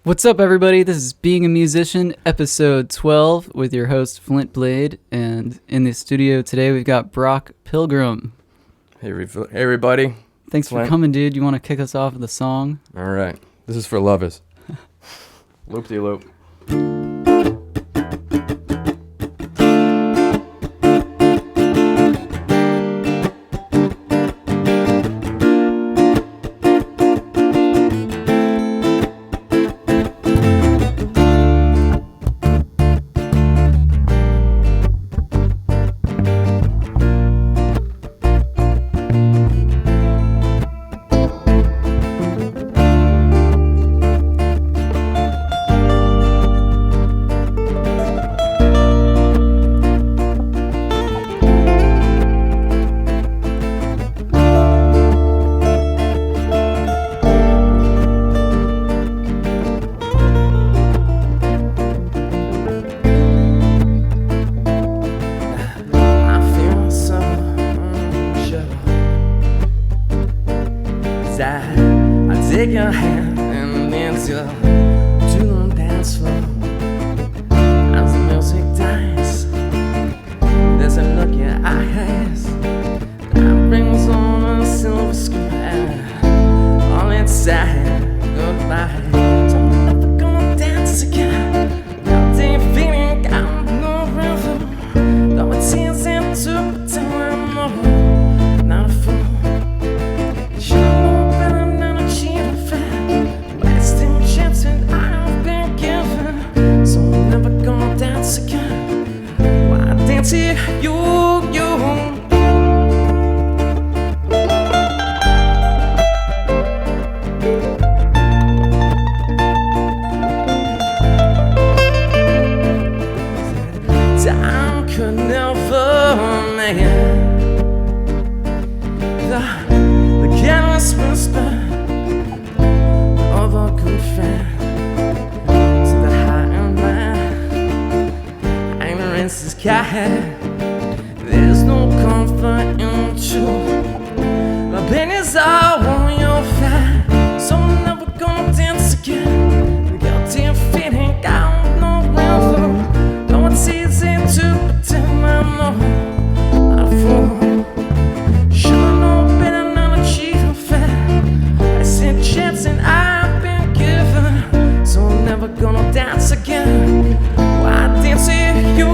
What's up, everybody? This is Being a Musician, episode 12, with your host, Flint Blade. And in the studio today, we've got Brock Pilgrim. Hey, everybody. Thanks Flint. for coming, dude. You want to kick us off with a song? All right. This is for lovers. Loop-de-loop. I take your hand and dance you to the dance floor. As the music dies, there's a look in your eyes that brings on a silver square. All inside, goodbye. So I'm never gonna dance again. Now they feeling got no rhythm. Though it's easy to pretend I'm not a fool. Time could never make the careless whisper of a good friend to the high and dry. Ignorance is kind. There's no comfort in truth. My pain is all on your fire. So I'm never gonna dance again. The guilty feeling got no rhythm. Though it's easy to pretend I'm not a fool. Should've known better than to cheat on fair. I said chance and I've been given. So I'm never gonna dance again. Why dance with you?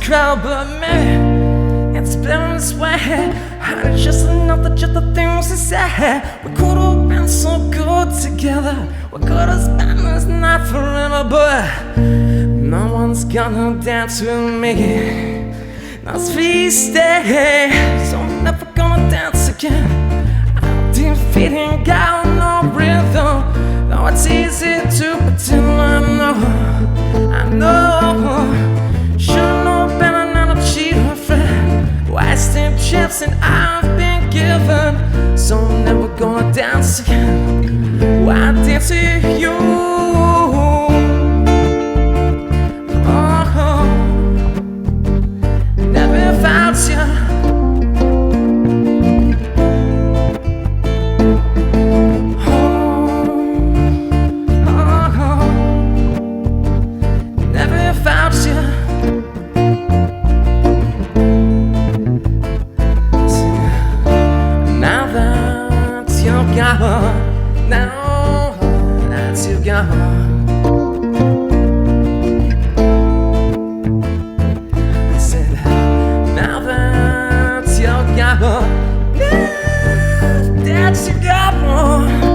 Crowd, but man, it's been this way. And it's just enough that just the things we said. We could have been so good together. We could have spent this night forever, but no one's gonna dance with me. Not feast day, so I'm never gonna dance again. I'm defeating, got no rhythm. Though it's easy to pretend I know. Should've known better not to cheat her friend. Wasting chips and I've been given. So I'm never gonna dance again. Why dance with you? Oh, never found you. Now that you're gone, I said, now that you're gone. That you got more.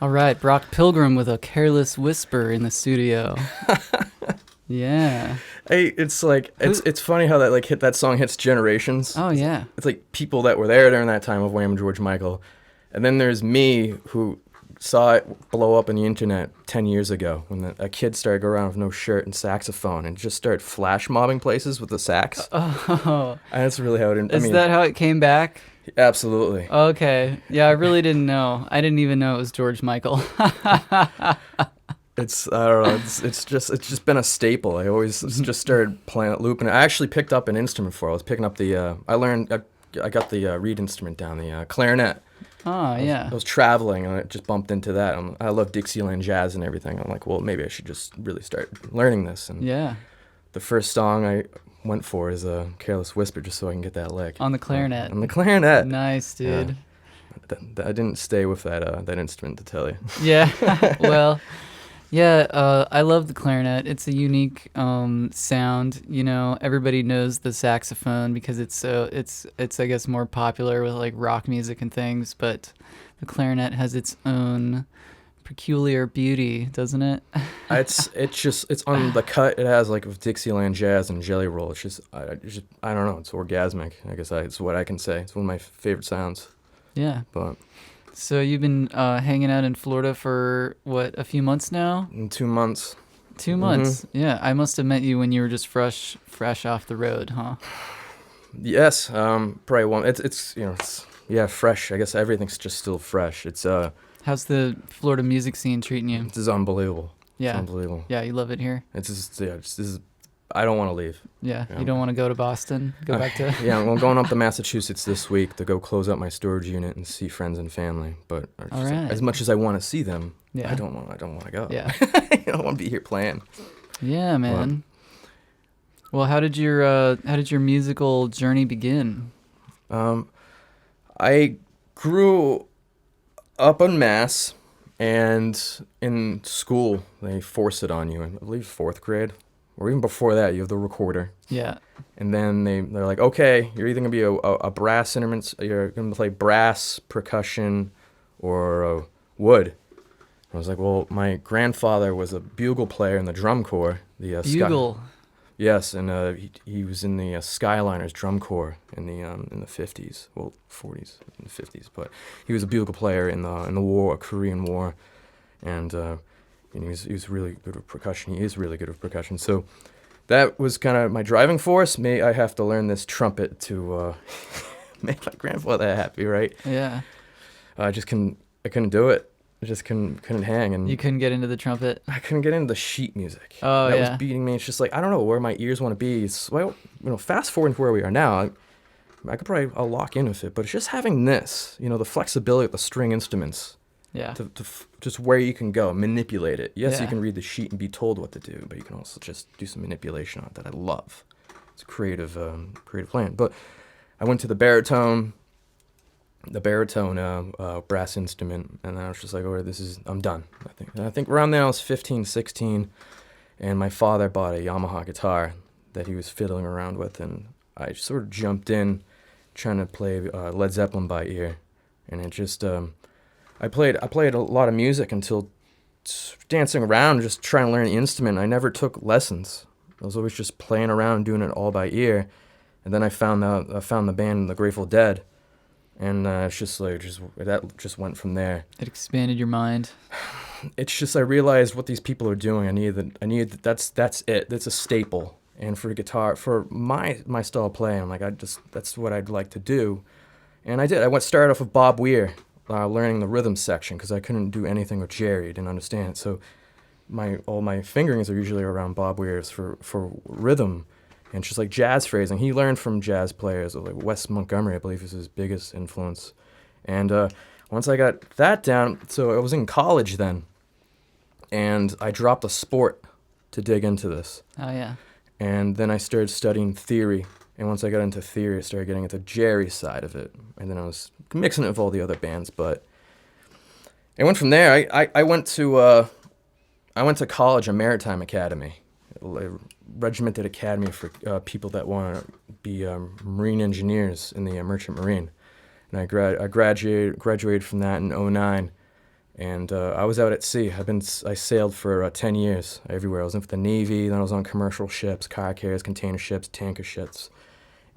All right, Brock Pilgrim with a careless whisper in the studio. Yeah. Hey, it's like it's funny how that like that song hits generations. Oh yeah. It's like people that were there during that time of Wham! George Michael, and then there's me who saw it blow up on the internet 10 years ago when a kid started going around with no shirt and saxophone and just started flash mobbing places with the sax. Oh. And that's really how it. Is that how it came back? Absolutely. Okay. Yeah, I really didn't know. I didn't even know it was George Michael. It's I don't know. It's just been a staple. I always just started playing it, looping it. I actually picked up an instrument for it. I was picking up the. I got the reed instrument down, the clarinet. Oh yeah. I was traveling and I just bumped into that. I love Dixieland jazz and everything. I'm like, well, maybe I should just really start learning this. And Yeah. the first song I went for is a Careless Whisper, just so I can get that lick. On the clarinet. On the clarinet. Nice, dude. I didn't stay with that instrument, to tell you. Yeah. Well, yeah, I love the clarinet. It's a unique sound. You know, everybody knows the saxophone because it's I guess more popular with like rock music and things, but the clarinet has its own peculiar beauty, doesn't it? It's on the cut. It has like with Dixieland jazz and Jelly Roll. It's just I don't know. It's orgasmic. I guess it's what I can say. It's one of my favorite sounds. Yeah. But So you've been hanging out in Florida for what, a few months now? in 2 months. 2 months. Yeah, I must have met you when you were just fresh off the road, huh? Yes. Probably one. It's fresh. I guess everything's just still fresh. It's How's the Florida music scene treating you? This is unbelievable. Yeah. It's unbelievable. Yeah, you love it here? It's just this is. I don't want to leave. Yeah. Yeah. You don't want to go to Boston? Go back to... Yeah, I'm going up to Massachusetts this week to go close out my storage unit and see friends and family. But All right. as much as I want to see them, Yeah. I don't want to go. Yeah. I don't want to be here playing. Yeah, man. Well, how did your musical journey begin? I grew up in Mass, and in school they force it on you. I believe 4th grade, or even before that, you have the recorder. Yeah. And then they're like, okay, you're either gonna be a brass instrument, you're gonna play brass, percussion, or wood. I was like, well, my grandfather was a bugle player in the drum corps. The Bugle. Yes, and he was in the Skyliners drum corps in the 50s, well 40s, in the 50s. But he was a bugle player in the war, Korean War, and he was really good with percussion. He is really good with percussion. So that was kind of my driving force. I have to learn this trumpet to make my grandfather happy, right? Yeah. I couldn't do it. I just couldn't hang, and You couldn't get into the trumpet? I couldn't get into the sheet music. Oh, that yeah. was beating me. It's just like I don't know where my ears want to be. Fast forward to where we are now, I'll lock in with it. But it's just having this, the flexibility of the string instruments. Yeah. Just where you can go, manipulate it. Yes, Yeah. you can read the sheet and be told what to do, but you can also just do some manipulation on it that I love. It's a creative playing. But I went to the baritone brass instrument, and I was just like, all right, I'm done. I think around then I was 15, 16, and my father bought a Yamaha guitar that he was fiddling around with, and I sort of jumped in trying to play Led Zeppelin by ear, and it just I played a lot of music until dancing around, just trying to learn the instrument. I never took lessons. I was always just playing around, doing it all by ear. And then I found the band The Grateful Dead, and it's just like that just went from there. It expanded your mind. It's just I realized what these people are doing. I needed that's it. That's a staple. And for guitar, for my style of playing, I'm like that's what I'd like to do. And I did. I started off with Bob Weir, learning the rhythm section because I couldn't do anything with Jerry. Didn't understand it. So all my fingerings are usually around Bob Weir's for rhythm. And just like jazz phrasing, he learned from jazz players like Wes Montgomery, I believe, is his biggest influence. And once I got that down, so I was in college then, and I dropped a sport to dig into this. Oh yeah. And then I started studying theory. And once I got into theory, I started getting into Jerry's side of it. And then I was mixing it with all the other bands. But it went from there. I went to college, a maritime academy, a regimented academy for people that want to be marine engineers in the merchant marine. And I graduated from that in '09. And I was out at sea. I sailed for 10 years everywhere. I was in for the Navy, then I was on commercial ships, car carriers, container ships, tanker ships.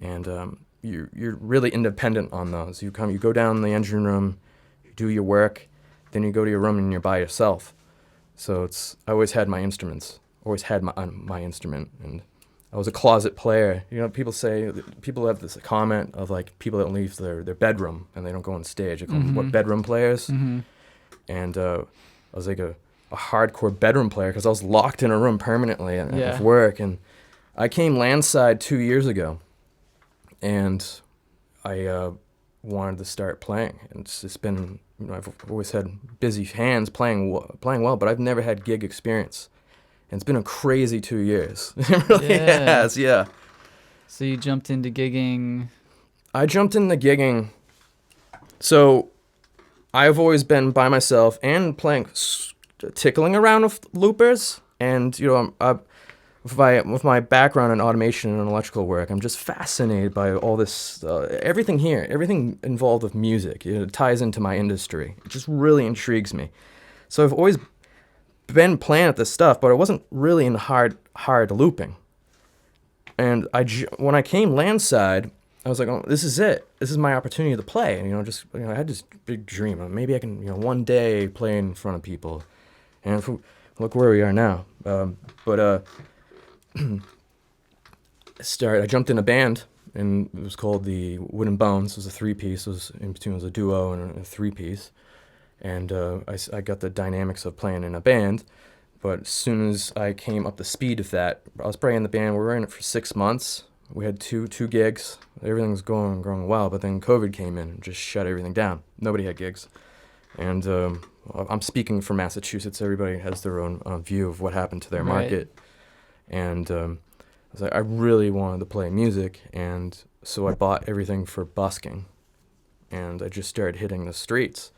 And you're really independent on those. You go down in the engine room, you do your work, then you go to your room and you're by yourself. So I always had my instruments, always had my instrument, and I was a closet player. You know, people have this comment of like people that leave their bedroom and they don't go on stage. They call them what, bedroom players? Mm-hmm. And I was like a hardcore bedroom player because I was locked in a room permanently at work. And I came landside 2 years ago, and I wanted to start playing. And it's just been, I've always had busy hands playing well, but I've never had gig experience. And it's been a crazy 2 years. It really has, yeah. So you jumped into gigging. I jumped into gigging. So I've always been by myself and playing, tickling around with loopers. And, with my background in automation and electrical work, I'm just fascinated by all this, everything here, everything involved with music. It ties into my industry. It just really intrigues me. So I've always been playing at this stuff, but I wasn't really in hard looping. And when I came landside, I was like, oh, this is it. This is my opportunity to play. And, I had this big dream. Maybe I can, one day play in front of people. And look where we are now. I jumped in a band, and it was called the Wooden Bones. It was a three-piece. In between it was a duo and a three-piece. And I got the dynamics of playing in a band. But as soon as I came up to speed with that, I was playing in the band. We were in it for 6 months. We had two gigs. Everything was going well, but then COVID came in and just shut everything down. Nobody had gigs. And I'm speaking for Massachusetts. Everybody has their own view of what happened to their market. And I was like, I really wanted to play music, and so I bought everything for busking. And I just started hitting the streets.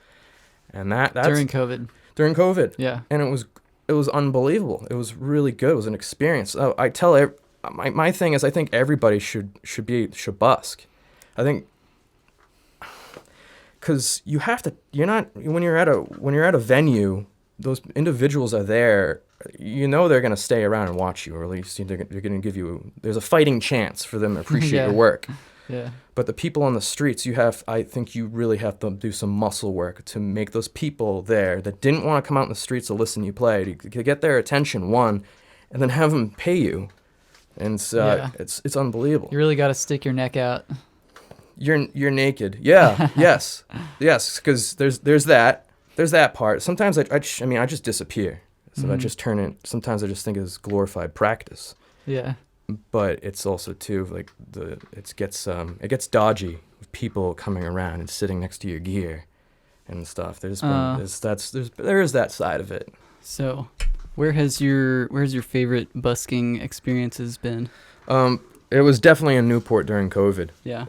And that's during COVID. During COVID. Yeah. And it was unbelievable. It was really good. It was an experience. I tell my thing is I think everybody should busk. I think because you have to. When you're at a venue, those individuals are there. They're gonna stay around and watch you, or at least they're gonna give you. There's a fighting chance for them to appreciate your work. Yeah. But the people on the streets, I think you really have to do some muscle work to make those people there that didn't want to come out in the streets to listen to you play, to get their attention, one, and then have them pay you. And it's unbelievable. You really got to stick your neck out. You're naked. Yeah. yes. Because there's that part. Sometimes I just disappear. So I just turn it. Sometimes I just think it's glorified practice. Yeah. But it's also too like it gets dodgy with people coming around and sitting next to your gear and stuff. There is that side of it. So, where's your favorite busking experiences been? It was definitely in Newport during COVID. Yeah. I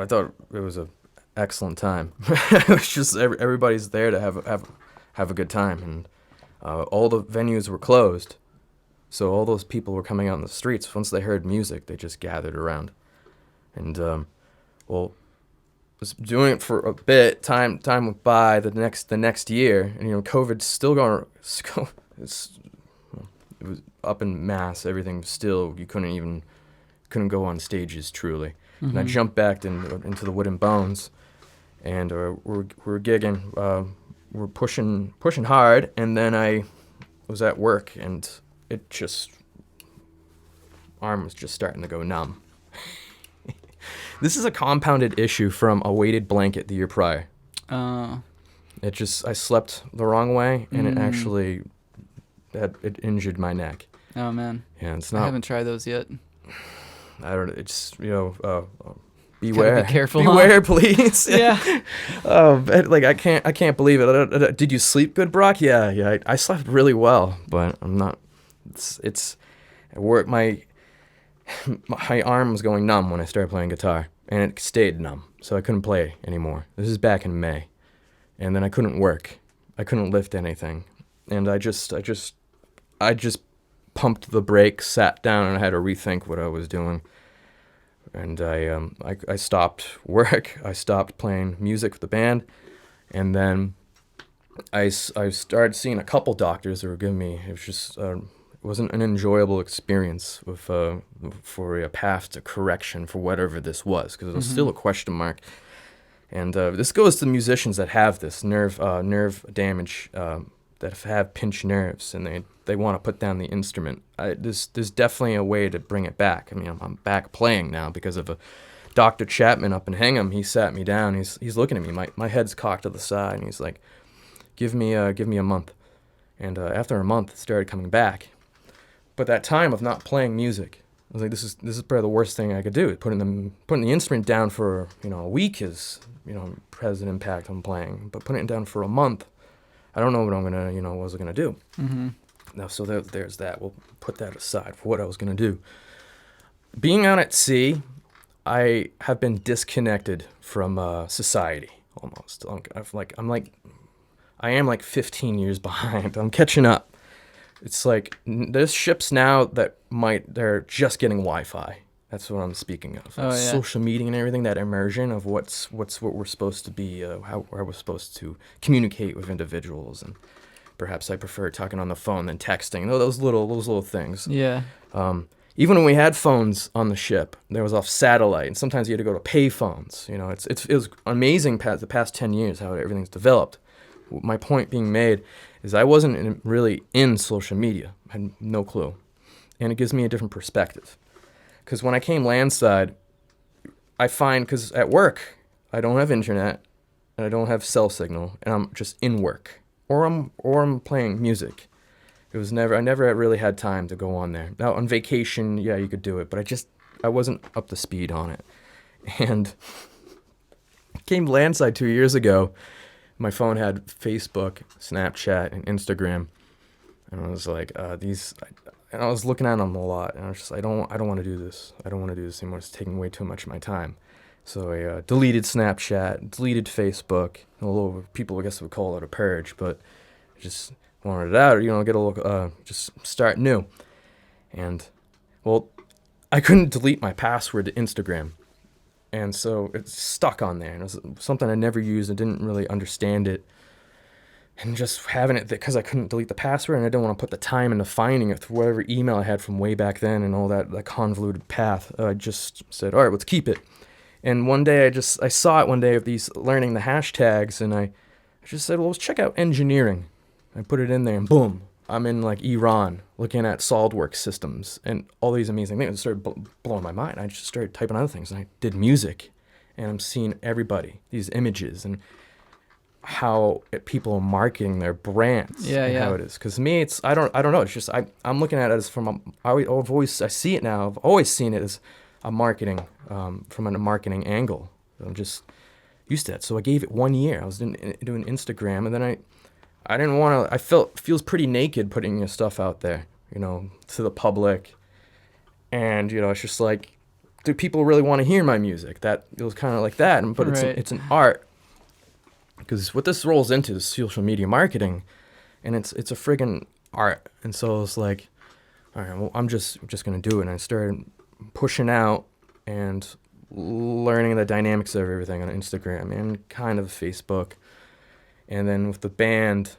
thought it was a excellent time. It was just everybody's there to have a good time, and all the venues were closed. So all those people were coming out in the streets. Once they heard music, they just gathered around. And, was doing it for a bit. Time went by. The next year, and COVID's still going. It was up in mass. Everything was still. You couldn't go on stages truly. And I jumped back into the Wooden Bones, and we're gigging. We're pushing hard, and then I was at work, and it just arm was just starting to go numb. This is a compounded issue from a weighted blanket the year prior. I slept the wrong way, and it actually it injured my neck. Oh man. Yeah, it's not. I haven't tried those yet. I don't. It's beware. Gotta be careful. Beware, please. Yeah. Like I can't believe it. Did you sleep good, Brock? Yeah. I slept really well, but I'm not. It's at work. My arm was going numb when I started playing guitar, and it stayed numb, so I couldn't play anymore. This is back in May, and then I couldn't work. I couldn't lift anything, and I just pumped the brakes, sat down, and I had to rethink what I was doing. And I stopped work. I stopped playing music with the band, and then I started seeing a couple doctors that were giving me. It was just it wasn't an enjoyable experience for a path to correction for whatever this was, because it was still a question mark. And this goes to musicians that have this nerve damage, that have pinched nerves, and they want to put down the instrument. There's definitely a way to bring it back. I mean, I'm back playing now because of a Dr. Chapman up in Hingham. He sat me down. He's looking at me. My head's cocked to the side, and he's like, "Give me a month." And after a month, it started coming back. But that time of not playing music, I was like, this is probably the worst thing I could do. Putting the instrument down for a week has has an impact on playing, but putting it down for a month, I don't know what I'm gonna what I was gonna do. Now, so there's that. We'll put that aside for what I was gonna do. Being out at sea, I have been disconnected from society almost. I am like 15 years behind. I'm catching up. It's like there's ships now they're just getting Wi-Fi. That's what I'm speaking of. Oh, yeah. Social media and everything, that immersion of what we're supposed to be, how we're supposed to communicate with individuals, and perhaps I prefer talking on the phone than texting. Those little things. Yeah. Even when we had phones on the ship, there was off satellite, and sometimes you had to go to pay phones. It was amazing the past 10 years how everything's developed. My point being made is I wasn't really in social media. I had no clue. And it gives me a different perspective. Because when I came landside, I find, because at work, I don't have internet, and I don't have cell signal, and I'm just in work. Or I'm playing music. I never really had time to go on there. Now, on vacation, yeah, you could do it, but I wasn't up to speed on it. And came landside 2 years ago. My phone had Facebook, Snapchat, and Instagram, and I was like, and I was looking at them a lot, and I was just, I don't want to do this. I don't want to do this anymore. It's taking way too much of my time. So I deleted Snapchat, deleted Facebook. Although people, I guess, would call it a purge, but I just wanted it out, get a little, just start new. And well, I couldn't delete my password to Instagram. And so it's stuck on there. And it was something I never used. I didn't really understand it. And just having it, because I couldn't delete the password, and I didn't want to put the time into finding it through whatever email I had from way back then and all that convoluted path. I just said, all right, let's keep it. And one day I saw it one day of these learning the hashtags, and I just said, well, let's check out engineering. I put it in there, and boom, I'm in like Iran looking at SolidWorks systems and all these amazing things. It started blowing my mind. I just started typing other things, and I did music, and I'm seeing everybody, these images, and how people are marketing their brands. How it is. Because me, it's I don't know. It's just I'm looking at it as I see it now. I've always seen it as a marketing from a marketing angle. I'm just used to that. So I gave it 1 year. I was doing Instagram, and then I didn't want to. Feels pretty naked putting your stuff out there, to the public. And it's just like, do people really want to hear my music? That it was kind of like that. But it's an art. Because what this rolls into is social media marketing, and it's a friggin' art. And so I was like, all right, well, I'm just gonna do it. And I started pushing out, and learning the dynamics of everything on Instagram and kind of Facebook. And then with the band,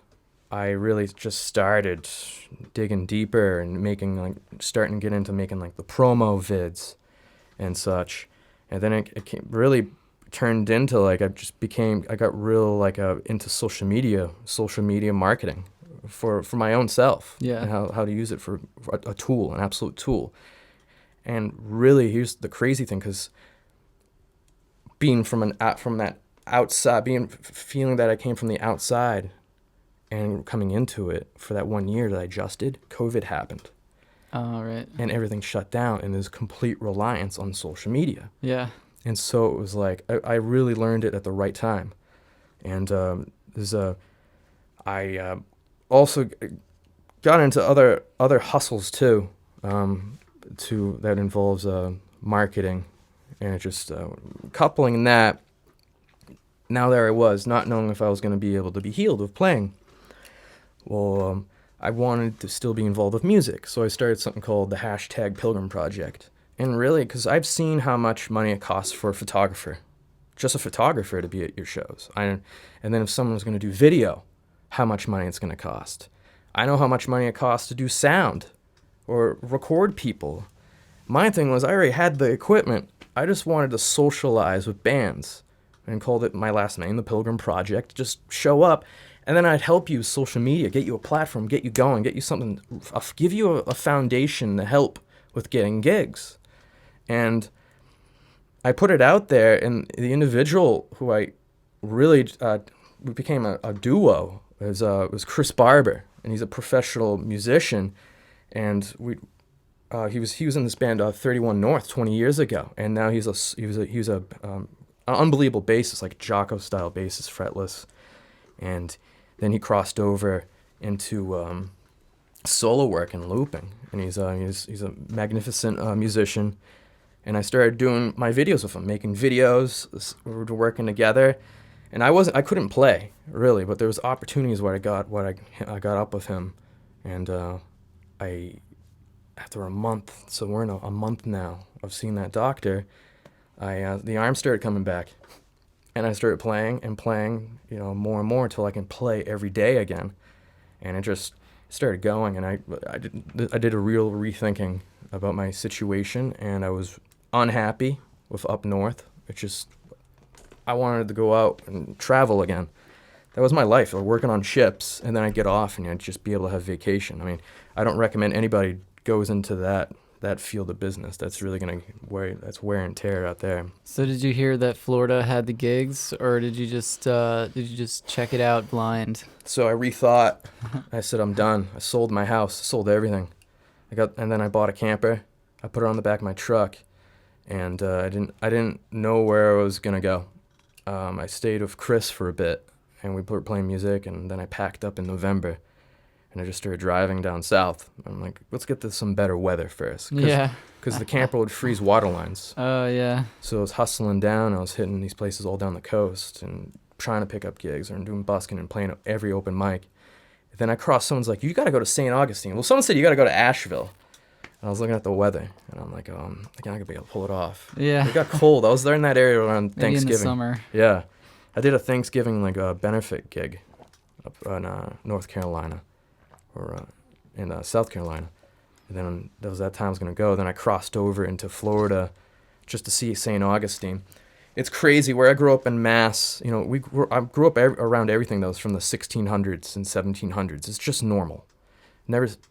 I really just started digging deeper and starting to get into making like the promo vids and such. And then it really turned into like I got real like into social media marketing for my own self. Yeah. And how to use it for a tool, an absolute tool. And really, here's the crazy thing, because being from that outside, feeling that I came from the outside and coming into it for that 1 year that I just did, COVID happened. Oh, right. And everything shut down, and there's complete reliance on social media. Yeah. And so it was like, I really learned it at the right time. And I also got into other hustles too, that involves marketing, and it just coupling that. Now there I was, not knowing if I was going to be able to be healed of playing. Well, I wanted to still be involved with music, so I started something called the #Pilgrim project. And really, because I've seen how much money it costs for a photographer, just a photographer, to be at your shows. And then if someone's going to do video, how much money it's going to cost. I know how much money it costs to do sound or record people. My thing was, I already had the equipment. I just wanted to socialize with bands, and called it my last name, the Pilgrim Project. Just show up, and then I'd help you with social media, get you a platform, get you going, get you something, give you a foundation to help with getting gigs. And I put it out there, and the individual who I really we became a duo was Chris Barber, and he's a professional musician, and he was in this band 31 North 20 years ago, and now he was an unbelievable bassist, like Jocko style bassist, fretless, and then he crossed over into solo work and looping, and he's a magnificent musician. And I started doing my videos with him, making videos. We were working together, and I couldn't play really, but there was opportunities where I got up with him, and after a month, so we're in a month now of seeing that doctor, the arm started coming back, and I started playing, more and more until I can play every day again, and it just started going, and I did a real rethinking about my situation, and I was unhappy with up north. I wanted to go out and travel again. That was my life. I was working on ships, and then I'd get off, and I'd just be able to have vacation. I mean, I don't recommend anybody goes into that field of business. That's really that's wear and tear out there. So did you hear that Florida had the gigs, or did you just check it out blind? So I rethought. I said, I'm done. I sold my house, sold everything. And then I bought a camper. I put it on the back of my truck, and I didn't know where I was gonna go. I stayed with Chris for a bit, and we were playing music, and then I packed up in November, and I just started driving down south. I'm like, let's get to some better weather first. Because the camper would freeze water lines. Oh, yeah. So I was hustling down. I was hitting these places all down the coast and trying to pick up gigs and doing busking and playing every open mic. And then I crossed, someone's like, you got to go to St. Augustine. Well, someone said you got to go to Asheville. And I was looking at the weather, and I'm like, I'm not going to be able to pull it off. Yeah. It got cold. I was there in that area around Maybe Thanksgiving. in the summer. Yeah. I did a Thanksgiving benefit gig up in North Carolina or in South Carolina. And then that was that time I was going to go. Then I crossed over into Florida just to see St. Augustine. It's crazy. Where I grew up in Mass, I grew up around everything that was from the 1600s and 1700s. It's just normal.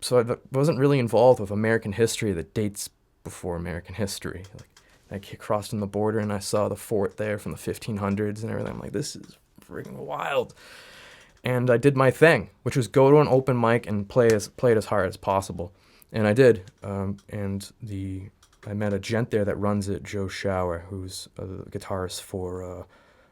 So I wasn't really involved with American history that dates before American history. Like, I crossed in the border and I saw the fort there from the 1500s and everything. I'm like, this is freaking wild. And I did my thing, which was go to an open mic and play it as hard as possible. And I did. I met a gent there that runs it, Joe Shower, who's a guitarist for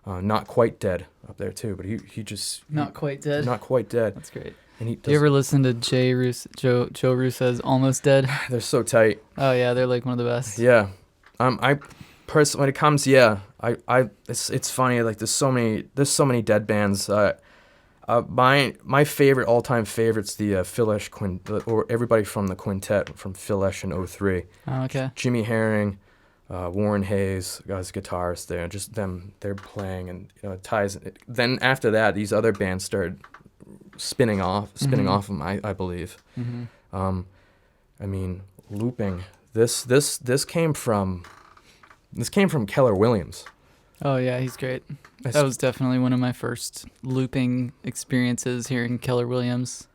Not Quite Dead up there too. But he just Not Quite Dead. Not Quite Dead. That's great. And Do you ever listen to Joe Russo's Almost Dead? They're so tight. Oh yeah, they're like one of the best. Yeah. I personally, when it comes, it's funny. Like there's so many dead bands. My favorite, all-time favorite's the Phil Esch or everybody from the quintet from Phil Esch in 03. Oh, okay. Jimmy Herring, Warren Hayes, guy's guitarist there, just them, they're playing, and it ties. Then after that, these other bands started spinning off of them, I believe. Mm-hmm. I mean, looping. This came from Keller Williams. Oh yeah, he's great. That was definitely one of my first looping experiences, hearing Keller Williams.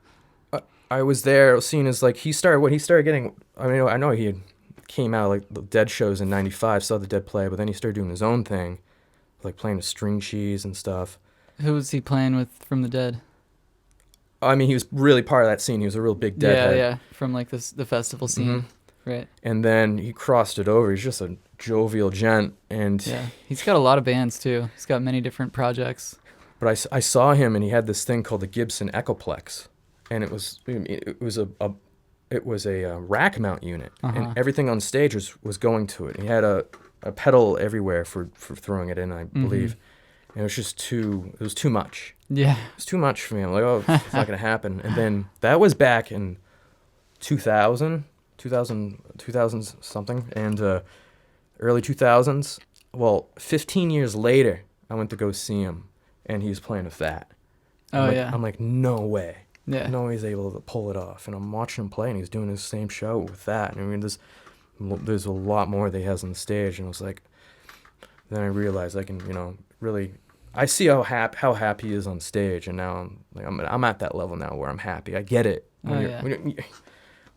I was there seeing his he started getting. I mean, I know he had came out like the Dead shows in '95, saw the Dead play, but then he started doing his own thing, like playing with string cheese and stuff. Who was he playing with from the Dead? I mean, he was really part of that scene. He was a real big Deadhead. Yeah, from like the festival scene, right? And then he crossed it over. He's just a jovial gent, and yeah, he's got a lot of bands too. He's got many different projects. But I saw him, and he had this thing called the Gibson Echoplex, and it was a rack mount unit, and everything on stage was going to it. He had a pedal everywhere for throwing it in, I believe. And it was just it was too much. Yeah. It was too much for me. I'm like, oh, it's not going to happen. And then that was back in 2000 something, and early 2000s. Well, 15 years later, I went to go see him, and he was playing with that. I'm like, no way. Yeah. No way he's able to pull it off. And I'm watching him play, and he's doing his same show with that. And I mean, there's a lot more that he has on the stage. And I was like, then I realized I can, really, I see how happy he is on stage. And now I'm at that level now where I'm happy. I get it.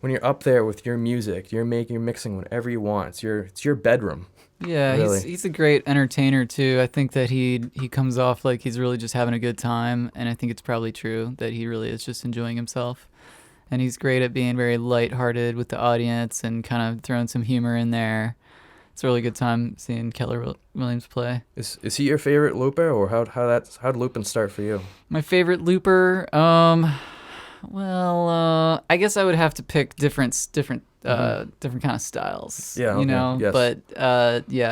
When you're up there with your music, you're mixing whatever you want. It's your bedroom. Yeah, really. He's a great entertainer too. I think that he comes off like he's really just having a good time, and I think it's probably true that he really is just enjoying himself. And he's great at being very lighthearted with the audience and kind of throwing some humor in there. It's a really good time seeing Keller Williams play. Is he your favorite looper, or how'd looping start for you? My favorite looper, well, I guess I would have to pick different kind of styles. Yeah, okay. Yes. But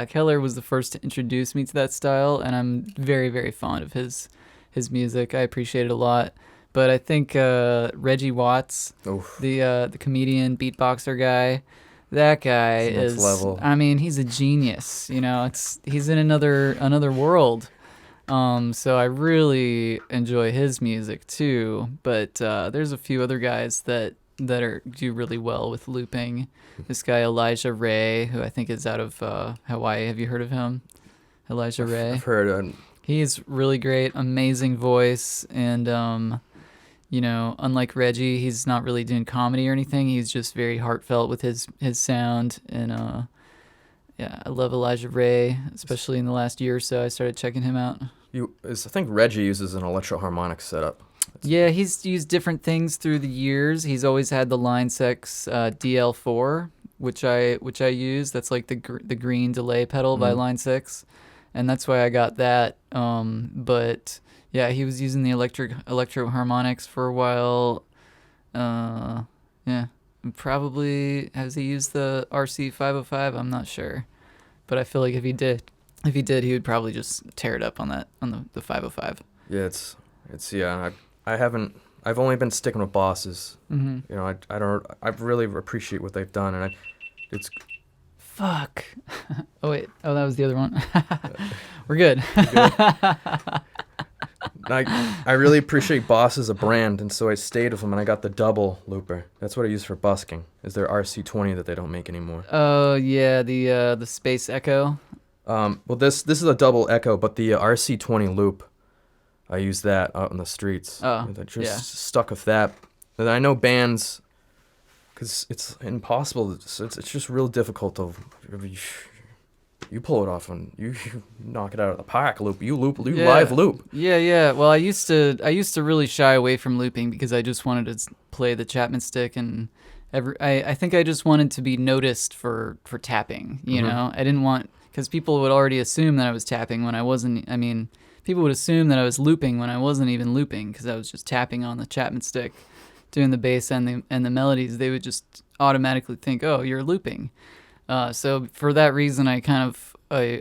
Keller was the first to introduce me to that style, and I'm very, very fond of his music. I appreciate it a lot. But I think Reggie Watts, the comedian, beatboxer guy, that guy is level. I mean, he's a genius. He's in another world. So I really enjoy his music too, but there's a few other guys that do really well with looping. This guy Elijah Ray, who I think is out of Hawaii. Have you heard of him? Elijah Ray. I've heard of him. He's really great, amazing voice, and unlike Reggie, he's not really doing comedy or anything. He's just very heartfelt with his sound, and I love Elijah Ray, especially in the last year or so. I started checking him out. I think Reggie uses an electro-harmonic setup. Yeah, he's used different things through the years. He's always had the Line 6 DL4, which I use. That's like the green delay pedal by Line 6, and that's why I got that. But yeah, he was using the electro-harmonics for a while. Yeah. Probably has he used the RC 505? I'm not sure, but I feel like if he did, he would probably just tear it up on the 505. Yeah, I've only been sticking with bosses. I really appreciate what they've done, and it's. Fuck. Oh wait. Oh, that was the other one. We're good. I really appreciate Boss as a brand, and so I stayed with them, and I got the double looper. That's what I use for busking. Is their RC20 that they don't make anymore? Oh yeah, the Space Echo. Well, this is a double echo, but the RC20 loop, I use that out in the streets. Oh, I just stuck with that. And I know bands, because it's impossible. It's just real difficult to. You pull it off and you knock it out of the park. Live loop. Yeah. Well, I used to really shy away from looping because I just wanted to play the Chapman stick, and I think I just wanted to be noticed for tapping. You know, I didn't want, because people would already assume that I was tapping when I wasn't. I mean, people would assume that I was looping when I wasn't even looping because I was just tapping on the Chapman stick, doing the bass and the melodies. They would just automatically think, oh, you're looping. So for that reason, I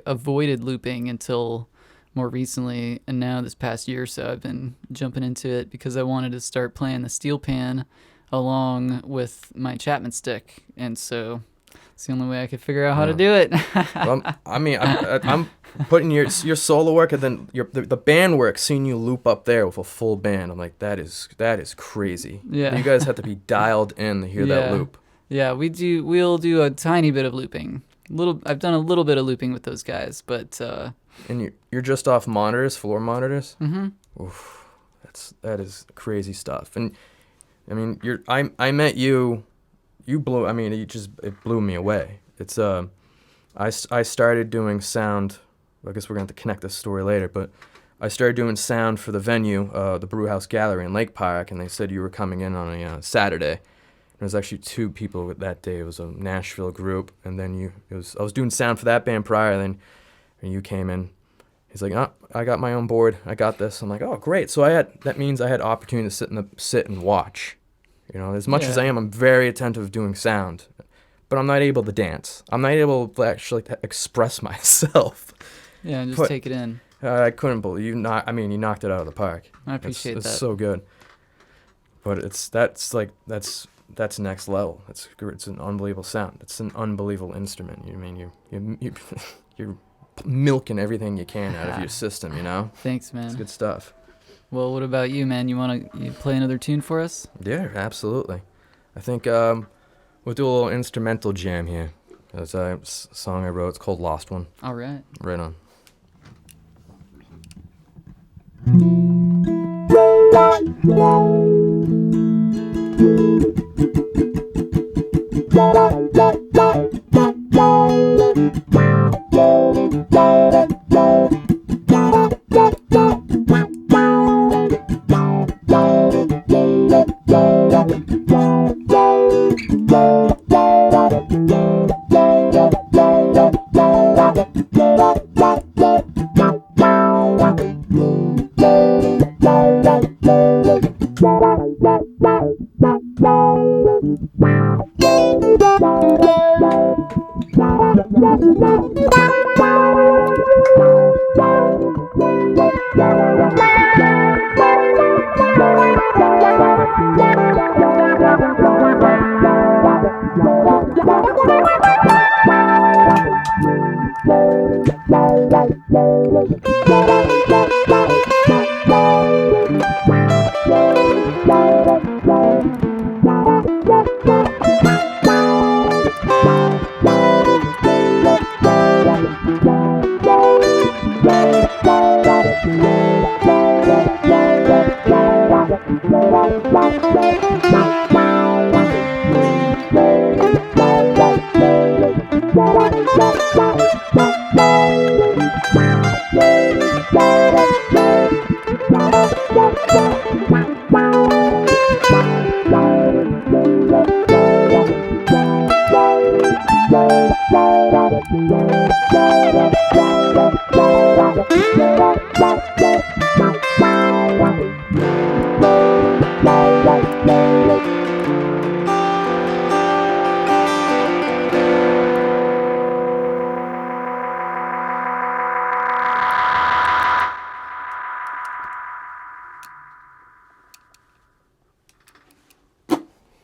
avoided looping until more recently, and now this past year or so, I've been jumping into it because I wanted to start playing the steel pan along with my Chapman stick, and so It's the only way I could figure out how to do it. Well, I'm putting your solo work and then the band work, seeing you loop up there with a full band. I'm like, that is crazy. Yeah. You guys have to be dialed in to hear that loop. Yeah, we'll do a tiny bit of looping. I've done a little bit of looping with those guys, but And you're just off monitors, floor monitors. Mm-hmm. Oof, that is crazy stuff. And I mean, I met you. You blew. I mean, it blew me away. It's I started doing sound. I guess we're gonna have to connect this story later, but I started doing sound for the venue, the Brewhouse Gallery in Lake Park, and they said you were coming in on a Saturday. There was actually 2 people that day. It was a Nashville group, and then I was doing sound for that band prior, and you came in. He's like, oh, I got my own board. I got this. I'm like, oh, great. So that means I had opportunity to sit and watch. You know, as much as I am, I'm very attentive doing sound, but I'm not able to dance. I'm not able to actually express myself. Yeah, and just take it in. I couldn't believe you. You knocked it out of the park. I appreciate that. It's so good. But that's next level. It's an unbelievable sound. It's an unbelievable instrument. You mean you're milking everything you can out of your system. You know. Thanks, man. It's good stuff. Well, what about you, man? You play another tune for us? Yeah, absolutely. I think we'll do a little instrumental jam here. There's a song I wrote. It's called Lost One. All right. Right on.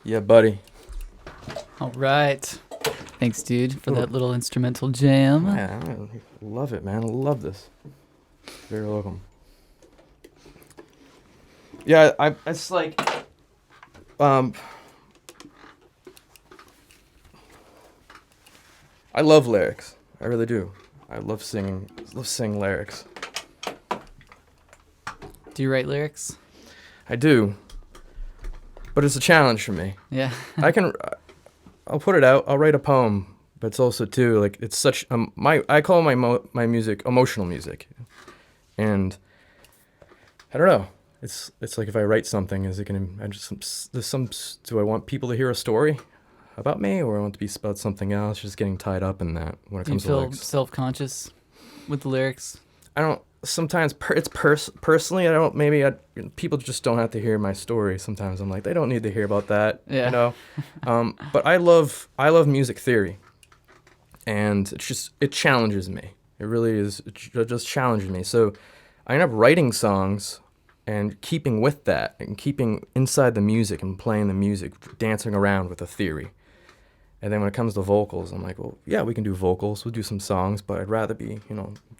Yeah, buddy. All right. Thanks, dude, for that little instrumental jam. Yeah, I love it, man. I love this. Very welcome. Yeah, it's like, I love lyrics. I really do. I love singing. Lyrics. Do you write lyrics? I do. But it's a challenge for me. Yeah. I'll put it out. I'll write a poem, but it's also too like it's such I call my music emotional music, and I don't know. It's like if I write something, is it gonna? Do I want people to hear a story about me, or I want it to be about something else? Just getting tied up in that when it Do you comes to feel lyrics. self-conscious with the lyrics? I don't. Sometimes it's personally. I don't. Maybe people just don't have to hear my story. Sometimes I'm like they don't need to hear about that. Yeah. You know. But I love music theory, and it challenges me. It really is. It just challenges me. So I end up writing songs and keeping with that and keeping inside the music and playing the music, dancing around with a theory. And then when it comes to vocals, I'm like, well, yeah, we can do vocals. We'll do some songs, but I'd rather be,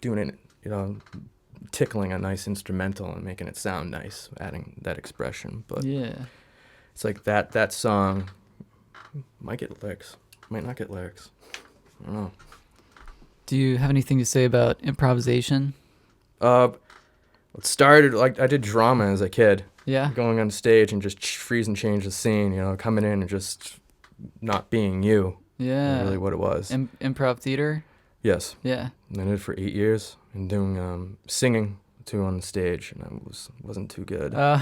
doing it, tickling a nice instrumental and making it sound nice, adding that expression. But Yeah. it's like that song might get lyrics, might not get lyrics. I don't know. Do you have anything to say about improvisation? It started like I did drama as a kid, Yeah. going on stage and just freeze and change the scene, coming in and just not being you. Yeah. Really what it was. Improv theater? Yes. Yeah. And I did it for 8 years and doing singing too on the stage, and I wasn't too good. I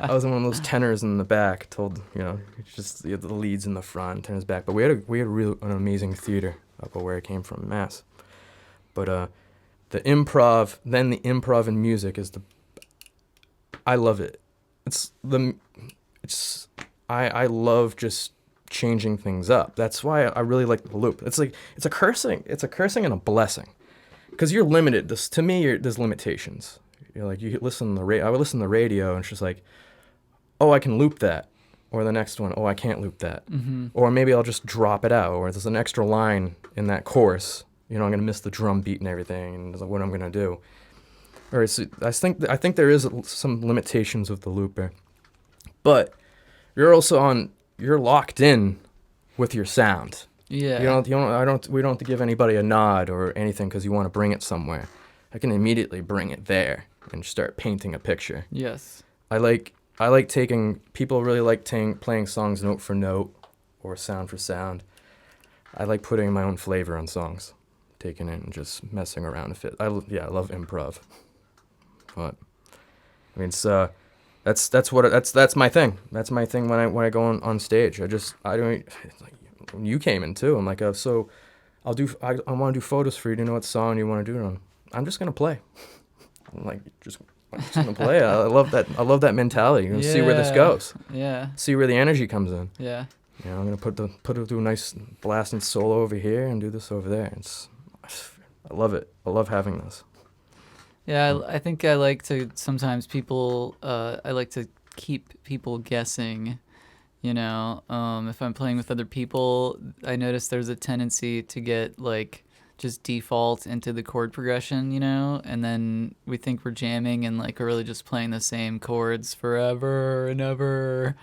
was one of those tenors in the back, told just the leads in the front, tenors back. But we had an amazing theater up where I came from, Mass. But the improv in music is I love it. I love just changing things up. That's why I really like the loop. It's a cursing and a blessing, because you're limited. To me, there's limitations. You listen to I would listen to the radio, and it's just like, oh, I can loop that, or the next one, oh, I can't loop that, or maybe I'll just drop it out, or there's an extra line in that chorus. I'm gonna miss the drum beat and everything, and what I'm gonna do. Or I think there is some limitations with the looper, but you're also you're locked in with your sound. Yeah. We don't have to give anybody a nod or anything because you want to bring it somewhere. I can immediately bring it there and start painting a picture. Yes. I like people really like playing songs note for note or sound for sound. I like putting my own flavor on songs, taking it and just messing around with it. I love improv. But I mean, it's that's my thing. That's my thing when I go on stage. I don't. Like, when you came in too, I'm like, so I want to do photos for you. Do you know what song you want to do it on? I'm just gonna play. I'm just gonna play. I love that mentality. See where this goes. Yeah. See where the energy comes in. Yeah. I'm gonna do a nice blasting solo over here and do this over there. I love it. I love having this. Yeah, I think I like to sometimes I like to keep people guessing, if I'm playing with other people, I notice there's a tendency to get just default into the chord progression, and then we think we're jamming and we're really just playing the same chords forever and ever.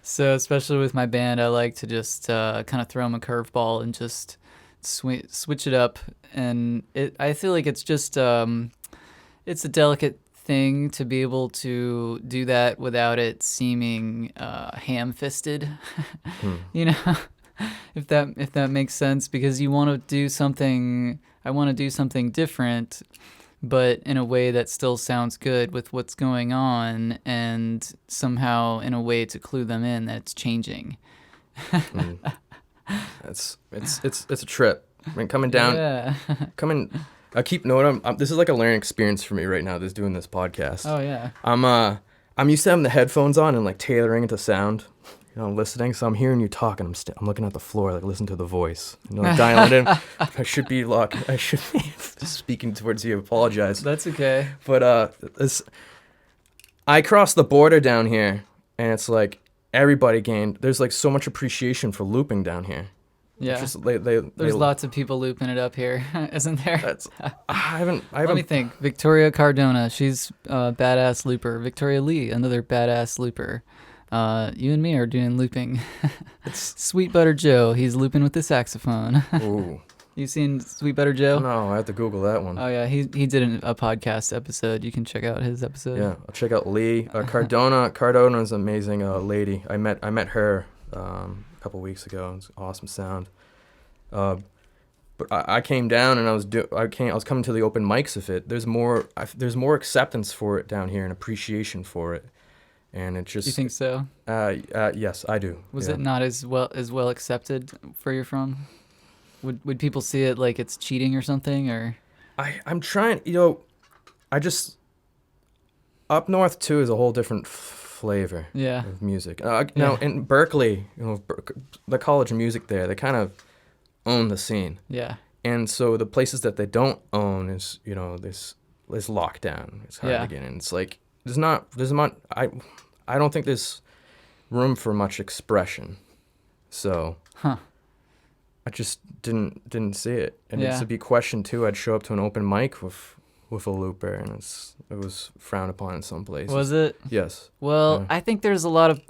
So especially with my band, I like to just kind of throw them a curveball and just switch it up. And I feel like it's just... it's a delicate thing to be able to do that without it seeming ham-fisted, if that makes sense, because you want to do something. I want to do something different, but in a way that still sounds good with what's going on, and somehow in a way to clue them in that it's changing. It's a trip. I mean, coming down, Yeah. I keep noting. This is like a learning experience for me right now. Doing this podcast. Oh yeah. I'm used to having the headphones on and tailoring it to sound, listening. So I'm hearing you talk, and I'm looking at the floor, listen to the voice, dialing it in. I should be speaking towards you. Apologize. That's okay. But I crossed the border down here, and it's like everybody gained. There's so much appreciation for looping down here. Yeah. Just, There's lots of people looping it up here, isn't there? I haven't. Let me think. Victoria Cardona, she's a badass looper. Victoria Lee, another badass looper. You and me are doing looping. Sweet Butter Joe, he's looping with the saxophone. Ooh. You seen Sweet Butter Joe? No, I have to Google that one. Oh yeah, he did a podcast episode. You can check out his episode. Yeah, I'll check out Lee. Cardona is an amazing lady. I met her a couple weeks ago. It's awesome sound. But I came down and I was coming to the open mics of it. There's more acceptance for it down here and appreciation for it, and it just. You think so? Yes, I do. Was it not as well accepted where you're from? Would people see it like it's cheating or something, or? I'm trying. I just up north too is a whole different flavor. Yeah. Of music. Now in Berkeley, the College of Music there, they kind of own the scene. Yeah. And so the places that they don't own is, this is lockdown. It's hard to get in. It's I don't think there's room for much expression. So, I just didn't see it. And Yeah. it's to be questioned too. I'd show up to an open mic with a looper, and it was frowned upon in some places. Was it? Yes. Well, Yeah. I think there's a lot of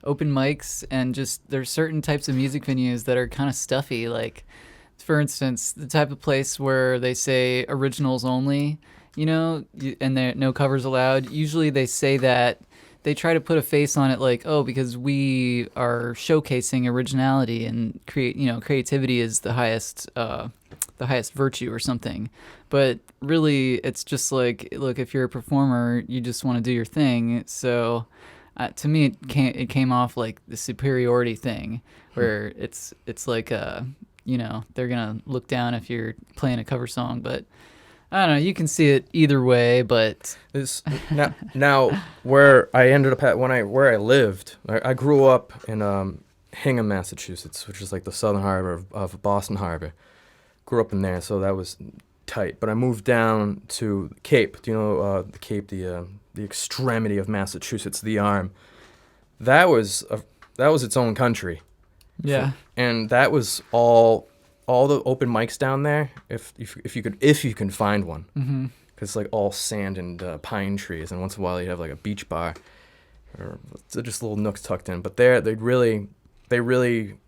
open mics, and just there's certain types of music venues that are kind of stuffy. Like, for instance, the type of place where they say originals only, and there no covers allowed. Usually they say that they try to put a face on it, like, oh, because we are showcasing originality and creativity is the highest virtue or something. But really, it's just like, look, if you're a performer, you just want to do your thing. So to me, it came off like the superiority thing, where it's like they're gonna look down if you're playing a cover song. But I don't know, you can see it either way. But This now where I ended up at where I lived, I grew up in Hingham, Massachusetts, which is like the southern harbor of Boston Harbor. Grew up in there, so that was tight. But I moved down to the Cape. Do you know the Cape, the extremity of Massachusetts, the arm? That was its own country. yeah, And that was all the open mics down there. If you can find one, mm-hmm. because it's like all sand and pine trees, and once in a while you have like a beach bar or just little nooks tucked in. But they really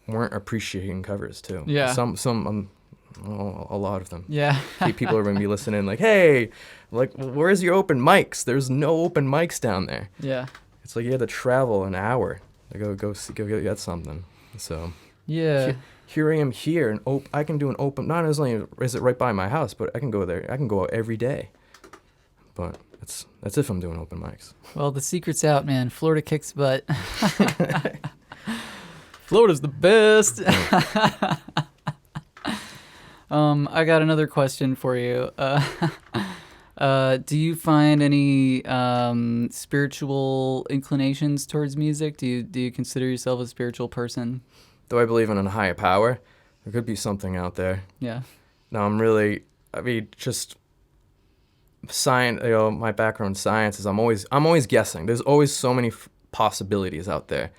weren't appreciating covers too. Yeah. A lot of them. yeah, People are gonna be listening like, hey, like, where's your open mics? There's no open mics down there. yeah, It's like you had to travel an hour to go get something. So yeah. here I am here, and I can do an open. Not only is it right by my house, but I can go there. I can go out every day. But that's if I'm doing open mics. Well, the secret's out, man. Florida kicks butt. Florida's the best. I got another question for you. Do you find any spiritual inclinations towards music? Do you consider yourself a spiritual person? Though I believe in a higher power, there could be something out there. Yeah. No, just science. My background in science is I'm always guessing. There's always so many possibilities out there.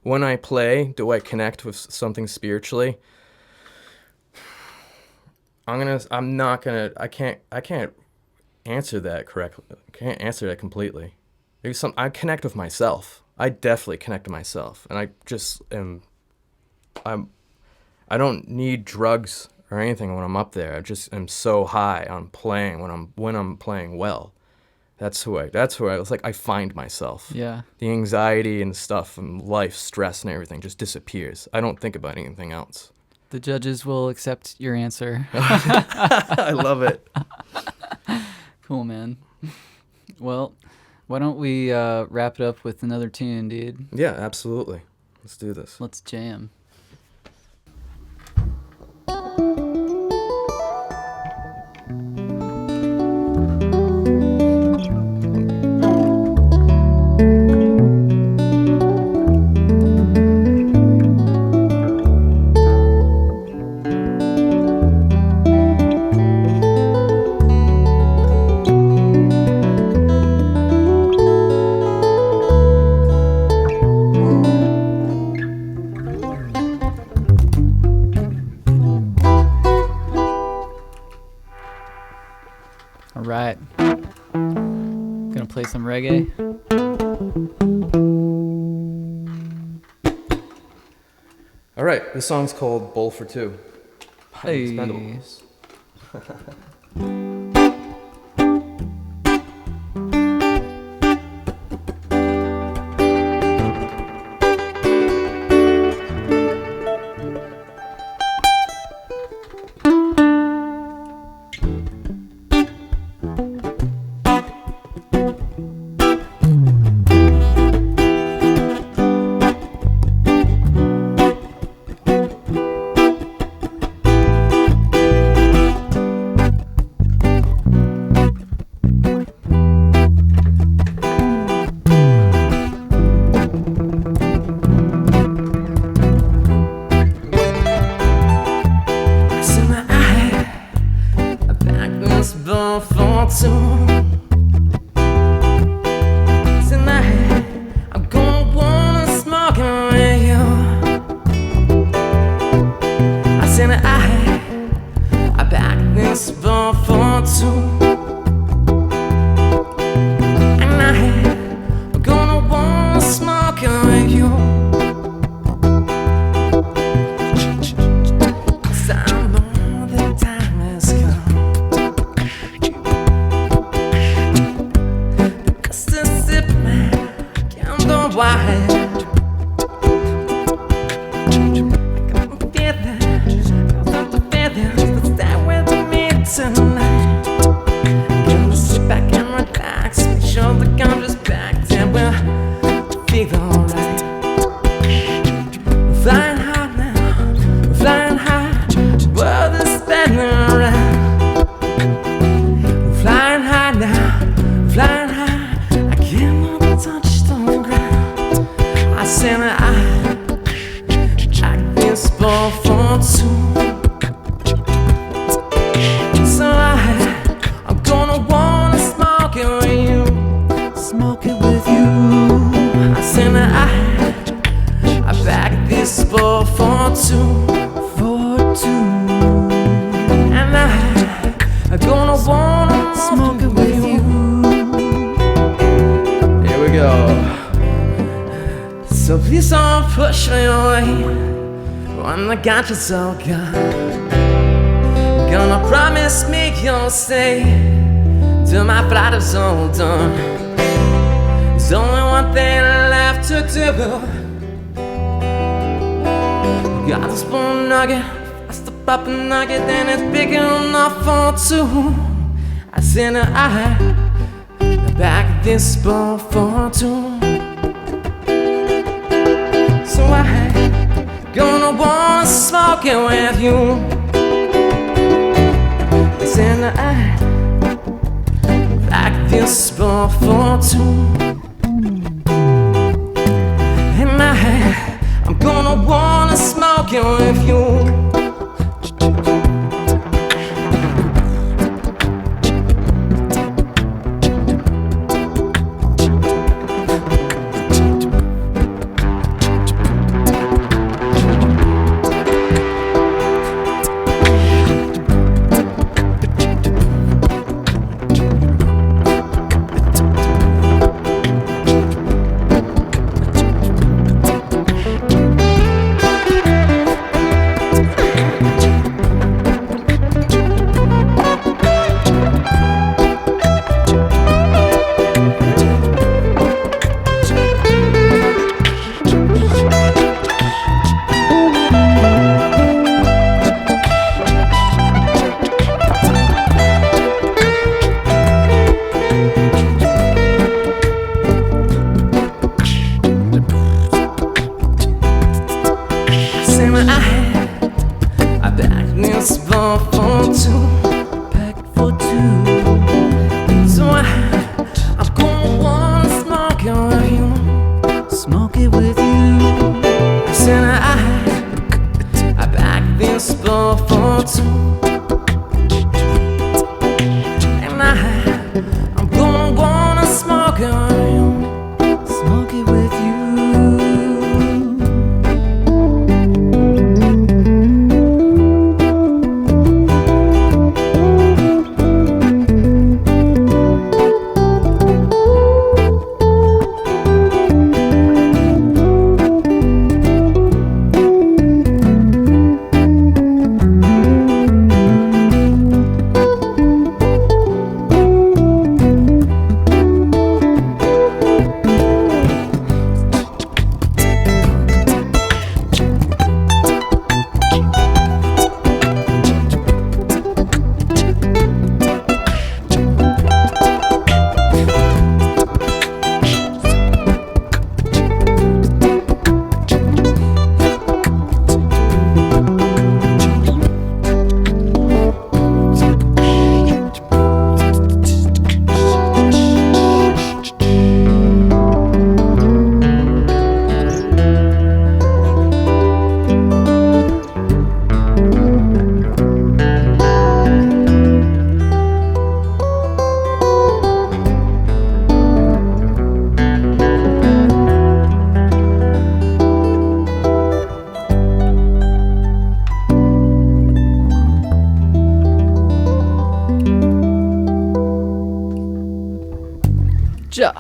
When I play, do I connect with something spiritually? I can't answer that correctly. I can't answer that completely. I connect with myself. I definitely connect to myself, and I don't need drugs or anything when I'm up there. I just am so high on playing when I'm playing well. That's who I it's like I find myself. Yeah. The anxiety and stuff and life, stress and everything just disappears. I don't think about anything else. The judges will accept your answer. I love it. Cool, man. Well, why don't we wrap it up with another tune, dude? Yeah, absolutely. Let's do this. Let's jam. All right. Gonna play some reggae. All right, this song's called Bowl for Two. by the Hey. Expendables. I got the feelings to stay with me tonight. Gonna sit back and relax, make sure the gun just back, and we'll feel alright. Flying high now, flying high, the world is spinning around. Flying high now, flying high, I cannot touch the ground. I said I this ball for two. So I'm gonna wanna smoke it with you, smoke it with you. I said I back this ball for two, and I'm gonna wanna smoke it with you. Here we go. So please don't push me away when I got you so good. Gonna promise me you'll stay till my flight is all done. There's only one thing left to do. Got this one nugget, I step up a nugget, and it's big enough for two. I said I back this ball for two. So I gonna wanna smoke it with you. I said I back this ball for two. And I'm gonna wanna smoke it with you.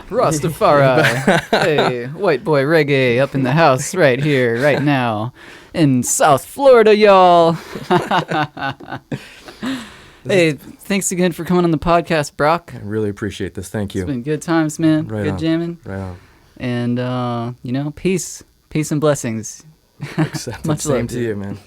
Rastafari. Hey, white boy reggae up in the house right here, right now, in South Florida, y'all. Hey, thanks again for coming on the podcast, Brock. I really appreciate this. Thank you. It's been good times, man. Right good on. jamming. Right on. and peace and blessings. Accepted. Much Same love, to dude. you, man.